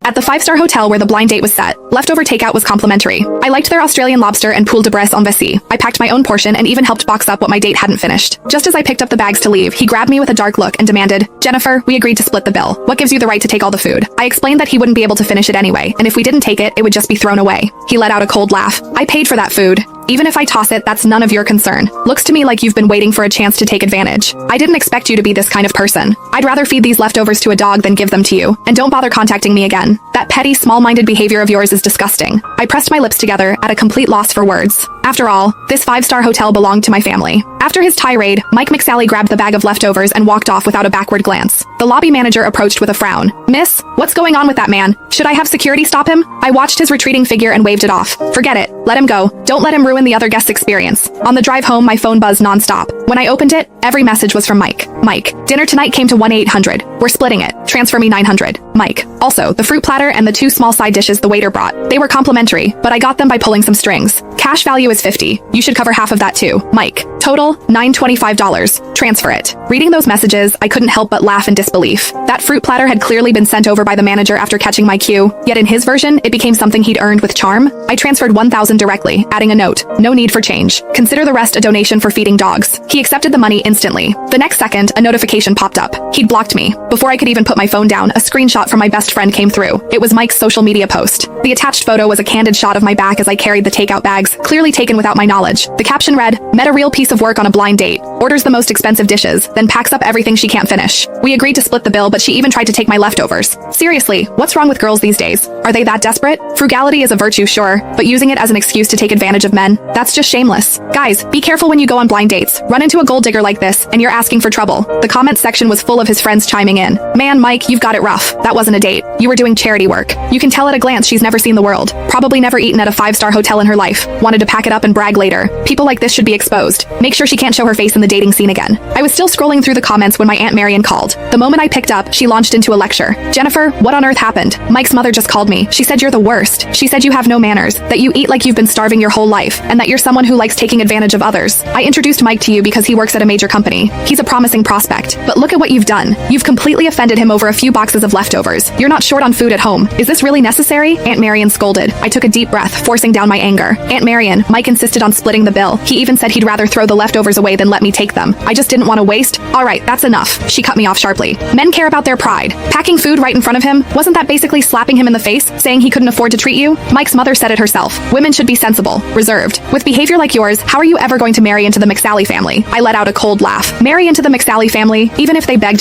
At the five-star hotel where the blind date was set, leftover takeout was complimentary. I liked their Australian lobster and poule de braise en vessie. I packed my own portion and even helped box up what my date hadn't finished. Just as I picked up the bags to leave, he grabbed me with a dark look and demanded, "Jennifer, we agreed to split the bill. What gives you the right to take all the food?" I explained that he wouldn't be able to finish it anyway, and if we didn't take it, it would just be thrown away. He let out a cold laugh. "I paid for that food. Even if I toss it, that's none of your concern. Looks to me like you've been waiting for a chance to take advantage. I didn't expect you to be this kind of person. I'd rather feed these leftovers to a dog than give them to you. And don't bother contacting me again. That petty, small-minded behavior of yours is disgusting." I pressed my lips together at a complete loss for words. After all, this five-star hotel belonged to my family. After his tirade, Mike McSally grabbed the bag of leftovers and walked off without a backward glance. The lobby manager approached with a frown. "Miss, what's going on with that man? Should I have security stop him?" I watched his retreating figure and waved it off. "Forget it. Let him go. Don't let him ruin the other guest's experience." On the drive home, my phone buzzed nonstop. When I opened it, every message was from Mike. "Mike, dinner tonight came to 1-800. We're splitting it. Transfer me 900. Mike." Also, the fruit platter and the 2 small side dishes the waiter brought. They were complimentary, but I got them by pulling some strings. Cash value is $50. You should cover half of that too. Mike. Total, $925. Transfer it. Reading those messages, I couldn't help but laugh in disbelief. That fruit platter had clearly been sent over by the manager after catching my cue, yet in his version, it became something he'd earned with charm. I transferred $1,000 directly, adding a note. "No need for change. Consider the rest a donation for feeding dogs." He accepted the money instantly. The next second, a notification popped up. He'd blocked me. Before I could even put my phone down, a screenshot from my best friend came through. It was Mike's social media post. The attached photo was a candid shot of my back as I carried the takeout bags, clearly taken without my knowledge. The caption read, "Met a real piece of work on a blind date. Orders the most expensive dishes, then packs up everything she can't finish." We agreed to split the bill, but she even tried to take my leftovers. Seriously, what's wrong with girls these days? Are they that desperate? Frugality is a virtue, sure, but using it as an excuse to take advantage of men, that's just shameless. Guys, be careful when you go on blind dates. Run into a gold digger like this, and you're asking for trouble. The comment section was full of his friends chiming in. "Man, Mike, you've got it rough. That wasn't a date. You were doing charity work. You can tell at a glance she's never seen the world. Probably never eaten at a 5-star hotel in her life. Wanted to pack it up and brag later. People like this should be exposed. Make sure she can't show her face in the dating scene again." I was still scrolling through the comments when my Aunt Marion called. The moment I picked up, she launched into a lecture. "Jennifer, what on earth happened? Mike's mother just called me. She said you're the worst. She said you have no manners, that you eat like you've been starving your whole life, and that you're someone who likes taking advantage of others. I introduced Mike to you because he works at a major company. He's a promising prospect. But look at what you've done. You've completely offended him over a few boxes of leftovers. You're not short on food at home. Is this really necessary?" Aunt Marion scolded. I took a deep breath, forcing down my anger. "Aunt Marion, Mike insisted on splitting the bill. He even said he'd rather throw the leftovers away than let me take them. I just didn't want to waste." "All right, that's enough." She cut me off sharply. "Men care about their pride. Packing food right in front of him, wasn't that basically slapping him in the face, saying he couldn't afford to treat you? Mike's mother said it herself. Women should be sensible, reserved. With behavior like yours, how are you ever going to marry into the McSally family?" I let out a cold laugh. Marry into the McSally family, even if they begged